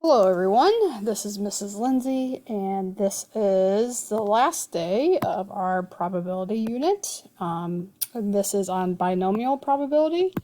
Hello everyone, this is Mrs. Lindsay, and this is the last day of our probability unit. And this is on binomial probability.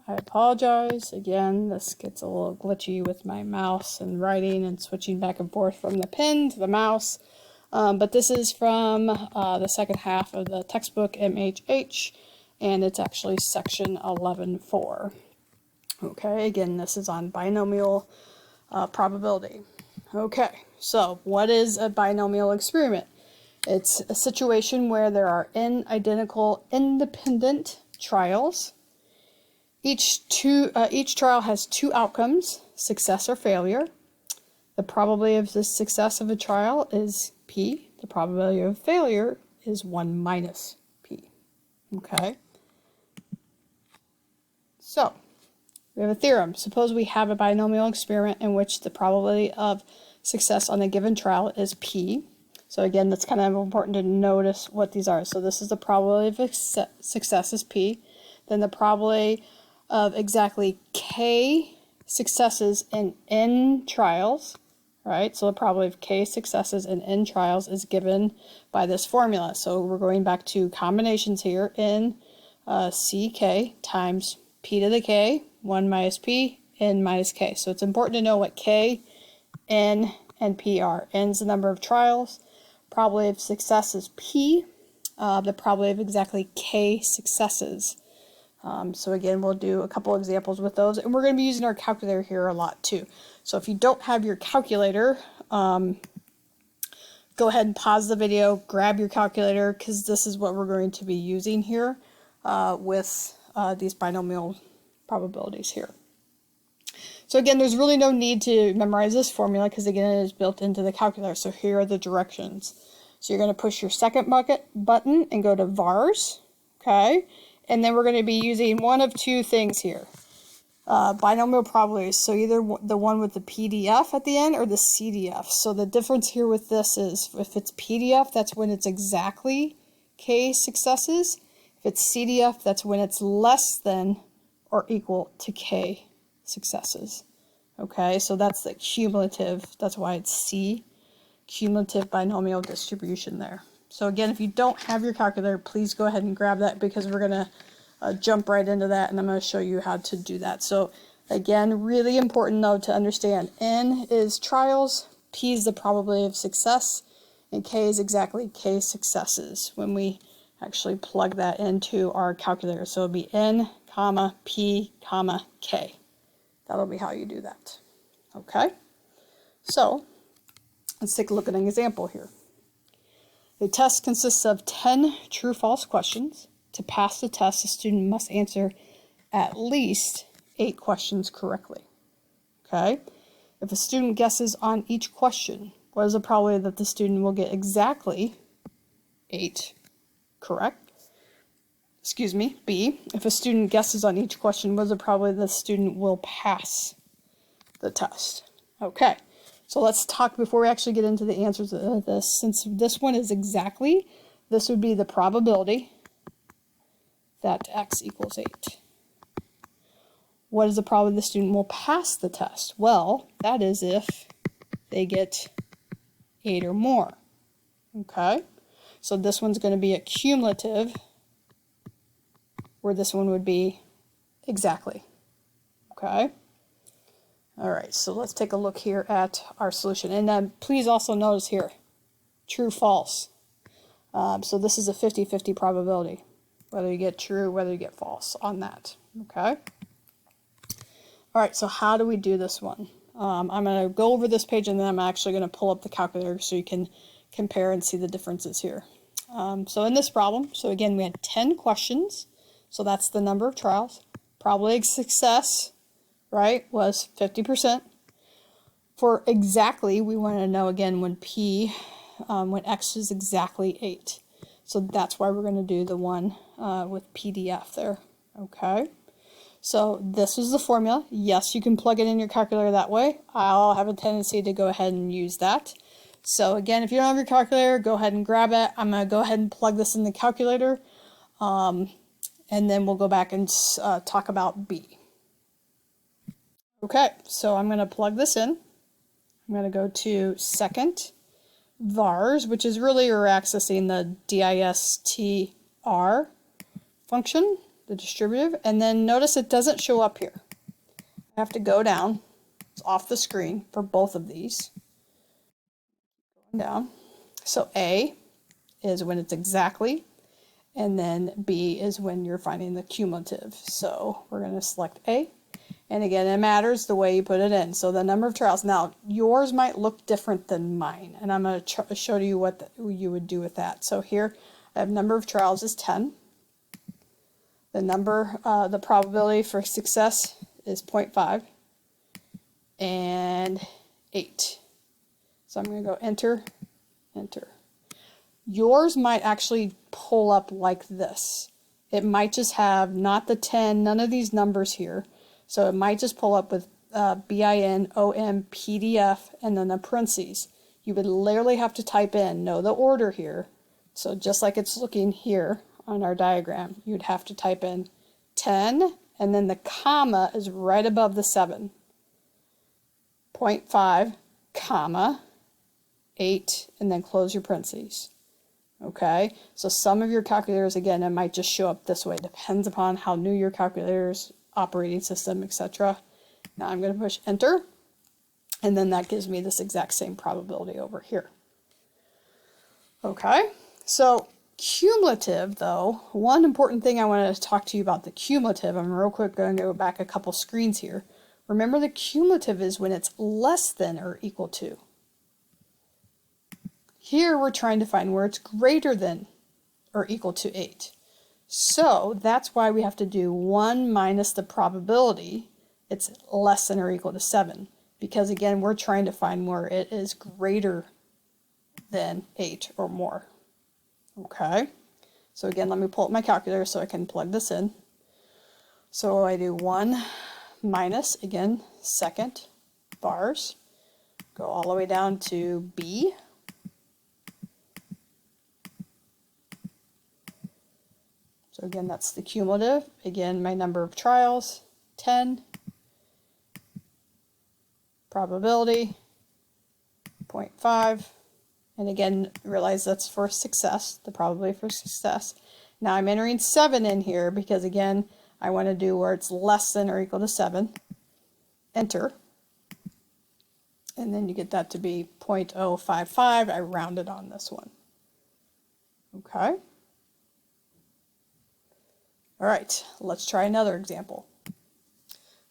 I apologize, again, this gets a little glitchy with my mouse and writing and switching back and forth from the pen to the mouse. But this is from the second half of the textbook MHH, and it's actually section 11.4. Okay, again, this is on binomial probability. Okay, so what is a binomial experiment? It's a situation where there are n identical independent trials. Each trial has two outcomes, success or failure. The probability of the success of a trial is p. The probability of failure is 1 minus p. Okay, so we have a theorem. Suppose we have a binomial experiment in which the probability of success on a given trial is p. So again, that's kind of important to notice what these are. So this is the probability of success is p. Then the probability of exactly k successes in n trials, right? So the probability of k successes in n trials is given by this formula. So we're going back to combinations here. N ck times p to the k, 1 minus p, n minus k. So it's important to know what k, n, and p are. N is the number of trials. Probability of success is p. The probability of exactly k successes. So again, we'll do a couple examples with those. And we're going to be using our calculator here a lot too. So if you don't have your calculator, go ahead and pause the video, grab your calculator, because this is what we're going to be using here with these binomial probabilities here. So again, there's really no need to memorize this formula because again, it is built into the calculator. So here are the directions. So you're going to push your second button and go to vars, okay? And then we're going to be using one of two things here. Binomial probabilities, so either the one with the PDF at the end or the CDF. So the difference here with this is if it's PDF, that's when it's exactly k successes. If it's CDF, that's when it's less than or equal to k successes. Okay, so that's the cumulative, that's why it's C, cumulative binomial distribution there. So again, if you don't have your calculator, please go ahead and grab that because we're going to jump right into that and I'm going to show you how to do that. So again, really important though to understand, N is trials, P is the probability of success, and K is exactly K successes when we actually plug that into our calculator. So it'll be N, comma, P, comma, K. That'll be how you do that. Okay? So, let's take a look at an example here. The test consists of 10 true-false questions. To pass the test, the student must answer at least 8 questions correctly. Okay? If a student guesses on each question, what is the probability that the student will get exactly 8 correct? Excuse me, B, if a student guesses on each question, what is the probability the student will pass the test? Okay, so let's talk before we actually get into the answers of this. Since this one is exactly, this would be the probability that x equals 8. What is the probability the student will pass the test? Well, that is if they get 8 or more. Okay, so this one's going to be a cumulative, where this one would be exactly. Okay? All right, so let's take a look here at our solution. And then please also notice here, true, false. So this is a 50-50 probability, whether you get true, whether you get false on that. Okay? All right, so how do we do this one? I'm going to go over this page and then I'm actually going to pull up the calculator so you can compare and see the differences here. So in this problem, so again, we had 10 questions. So that's the number of trials. Probability of success, right, was 50%. For exactly, we want to know again when when x is exactly 8. So that's why we're going to do the one with PDF there. Okay. So this is the formula. Yes, you can plug it in your calculator that way. I'll have a tendency to go ahead and use that. So again, if you don't have your calculator, go ahead and grab it. I'm going to go ahead and plug this in the calculator. And then we'll go back and talk about B. Okay, so I'm going to plug this in. I'm going to go to second vars, which is really you're accessing the distr function, the distributive, and then notice it doesn't show up here. I have to go down. It's off the screen for both of these. Going down. So A is when it's exactly, and then B is when you're finding the cumulative. So we're going to select A. And again, it matters the way you put it in. So the number of trials. Now, yours might look different than mine, and I'm going to show you what you would do with that. So here, I have number of trials is 10. The probability for success is 0.5 and 8. So I'm going to go enter, enter. Yours might actually pull up like this. It might just have not the 10, none of these numbers here. So it might just pull up with BIN, OM, PDF, and then the parentheses. You would literally have to type in, know the order here. So just like it's looking here on our diagram, you'd have to type in 10, and then the comma is right above the 7. 0.5, comma, 8, and then close your parentheses. Okay, so some of your calculators, again, it might just show up this way. Depends upon how new your calculator's operating system, etc. Now I'm going to push enter, and then that gives me this exact same probability over here. Okay, so cumulative, though, one important thing I wanted to talk to you about the cumulative, I'm real quick going to go back a couple screens here. Remember, the cumulative is when it's less than or equal to. Here we're trying to find where it's greater than or equal to 8. So that's why we have to do 1 minus the probability. It's less than or equal to 7. Because again, we're trying to find where it is greater than 8 or more. Okay, so again, let me pull up my calculator so I can plug this in. So I do 1 minus, again, second vars, go all the way down to B. So again, that's the cumulative. Again, my number of trials, 10. Probability, 0.5. And again, realize that's for success, the probability for success. Now I'm entering 7 in here because, again, I want to do where it's less than or equal to 7. Enter. And then you get that to be 0.055. I rounded on this one. Okay. All right, let's try another example.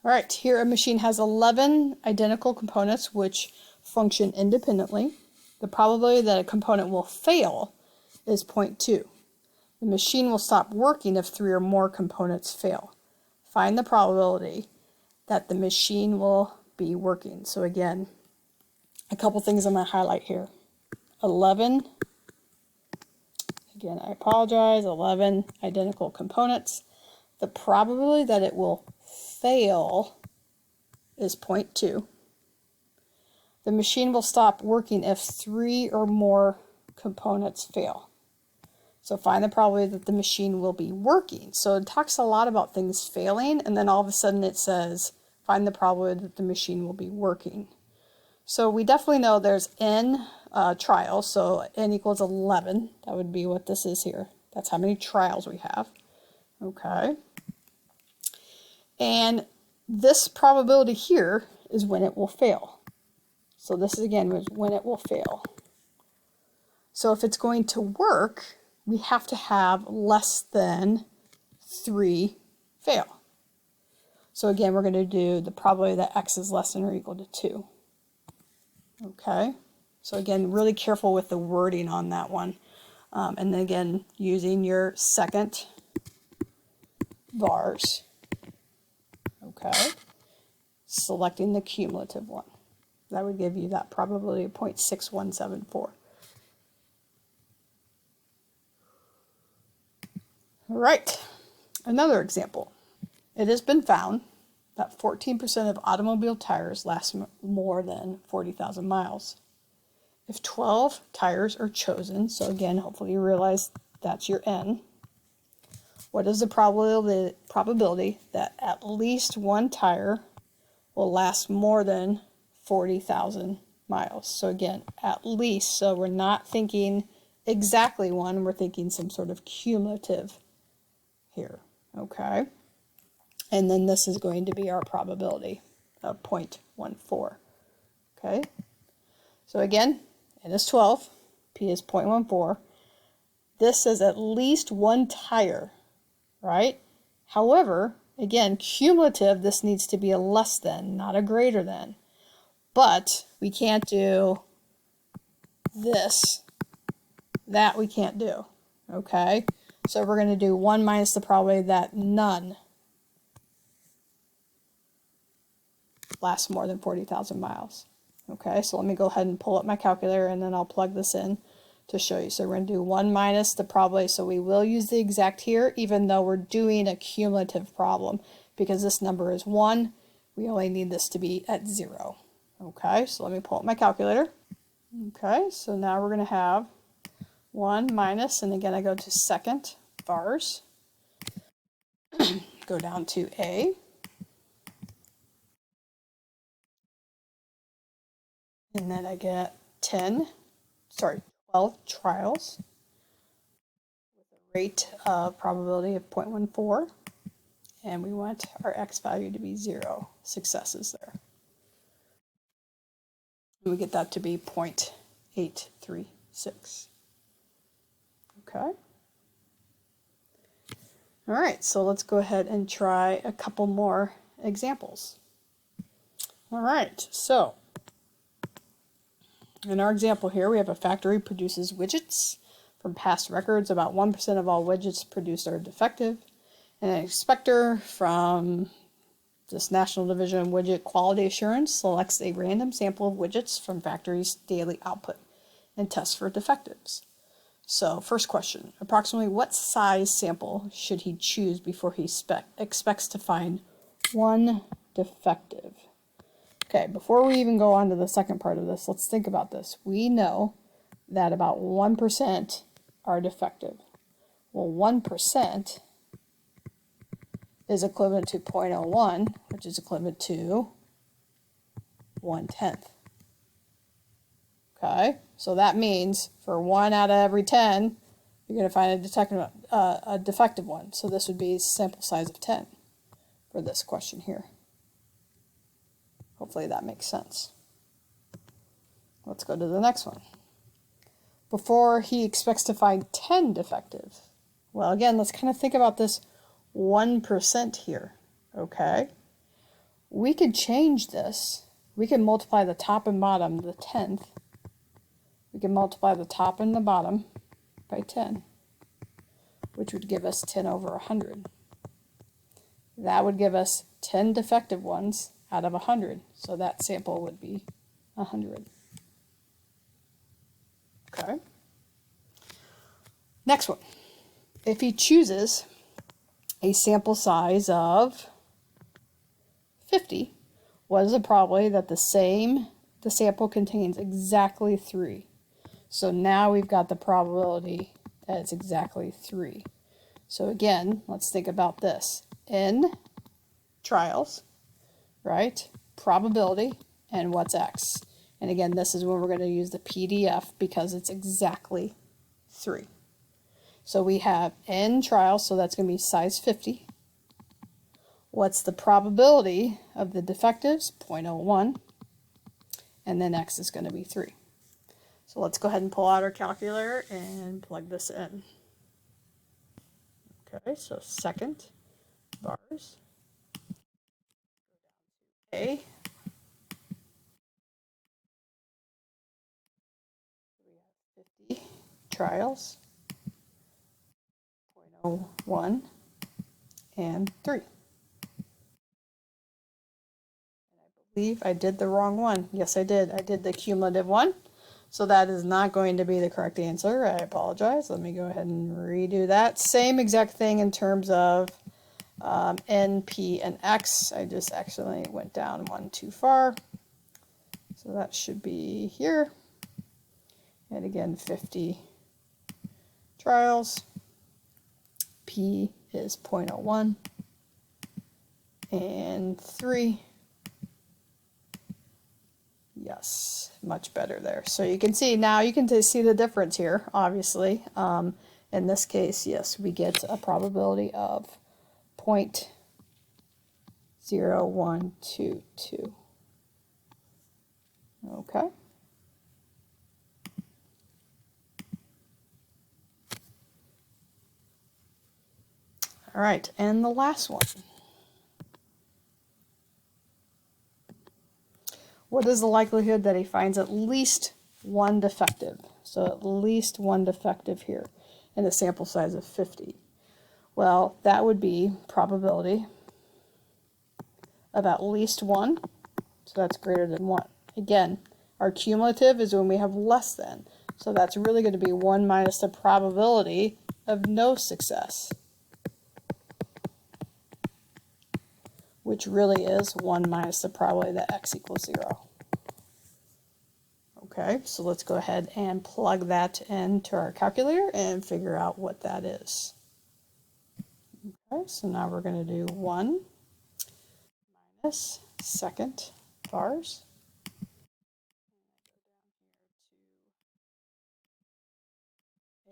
All right, here a machine has 11 identical components which function independently. The probability that a component will fail is 0.2. The machine will stop working if 3 or more components fail. Find the probability that the machine will be working. So again, a couple things I'm going to highlight here. 11, again, I apologize, 11 identical components. The probability that it will fail is 0.2. The machine will stop working if 3 or more components fail. So find the probability that the machine will be working. So it talks a lot about things failing, and then all of a sudden it says, find the probability that the machine will be working. So we definitely know there's n trials, so n equals 11. That would be what this is here. That's how many trials we have. Okay. And this probability here is when it will fail. So this is, again, when it will fail. So if it's going to work, we have to have less than 3 fail. So again, we're going to do the probability that x is less than or equal to 2. Okay, so again, really careful with the wording on that one. And then again, using your second vars. Okay, selecting the cumulative one. That would give you that probability of 0.6174. All right, another example. It has been found that 14% of automobile tires last more than 40,000 miles. If 12 tires are chosen, so again, hopefully you realize that's your N, what is the probability that at least one tire will last more than 40,000 miles. So again, at least, so we're not thinking exactly 1, we're thinking some sort of cumulative here, okay? And then this is going to be our probability of 0.14, okay? So again, N is 12, P is 0.14. This is at least 1 tire, right? However, again, cumulative, this needs to be a less than, not a greater than. But we can't do this, that we can't do, okay? So we're going to do 1 minus the probability that none lasts more than 40,000 miles. Okay, so let me go ahead and pull up my calculator and then I'll plug this in to show you. So we're going to do 1 minus the probability. So we will use the exact here, even though we're doing a cumulative problem. Because this number is 1, we only need this to be at 0. Okay, so let me pull up my calculator. Okay, so now we're going to have 1 minus, and again I go to second, bars, go down to A, and then I get 12 trials with a rate of probability of 0.14, and we want our X value to be 0 successes there. And we get that to be 0.836. Okay. All right, so let's go ahead and try a couple more examples. All right, so in our example here, we have a factory produces widgets. From past records, about 1% of all widgets produced are defective. And an inspector from this National Division of Widget Quality Assurance selects a random sample of widgets from factory's daily output and tests for defectives. So first question, approximately what size sample should he choose before he expects to find 1 defective? Okay, before we even go on to the second part of this, let's think about this. We know that about 1% are defective. Well, 1% is equivalent to 0.01, which is equivalent to 1/10. Okay, so that means for 1 out of every 10, you're going to find a defective one. So this would be sample size of 10 for this question here. Hopefully that makes sense. Let's go to the next one. Before he expects to find 10 defectives. Well, again, let's kind of think about this 1% here, okay? We could change this. We can multiply the top and bottom, the 10th. We can multiply the top and the bottom by 10, which would give us 10 over 100. That would give us 10 defective ones out of 100, so that sample would be 100. Okay. Next one. If he chooses a sample size of 50, what is the probability that the sample contains exactly 3? So now we've got the probability that it's exactly 3. So again, let's think about this. N trials, right? Probability, and what's X? And again, this is when we're going to use the PDF because it's exactly 3. So we have N trials, so that's going to be size 50. What's the probability of the defectives? 0.01. And then X is going to be 3. So let's go ahead and pull out our calculator and plug this in. Okay, so second, bars, A. We have 50 trials, 0.01, and 3. I believe I did the wrong one. Yes, I did. I did the cumulative one. So that is not going to be the correct answer. I apologize. Let me go ahead and redo that. Same exact thing in terms of N, P, and X. I just accidentally went down one too far. So that should be here. And again, 50 trials. P is 0.01. And 3. Yes, much better there. So you can see now, you can see the difference here, obviously. In this case, yes, we get a probability of 0.0122. Okay. All right, and the last one. What is the likelihood that he finds at least one defective? So at least one defective here in a sample size of 50. Well, that would be probability of at least one. So that's greater than 1. Again, our cumulative is when we have less than. So that's really going to be 1 minus the probability of no success, which really is 1 minus the probability that x equals 0. Okay, so let's go ahead and plug that into our calculator and figure out what that is. Okay, so now we're going to do 1 minus second vars.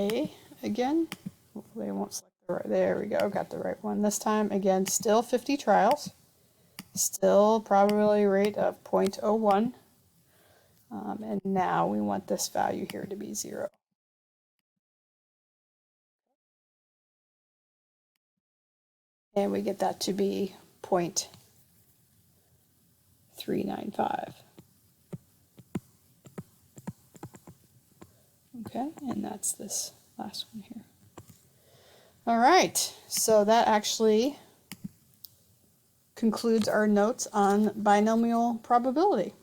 A again. Hopefully I won't select the right. There we go, got the right one this time. Again, still 50 trials. Still probability rate of 0.01. And now we want this value here to be 0. And we get that to be 0.395. Okay, and that's this last one here. All right, so that actually concludes our notes on binomial probability.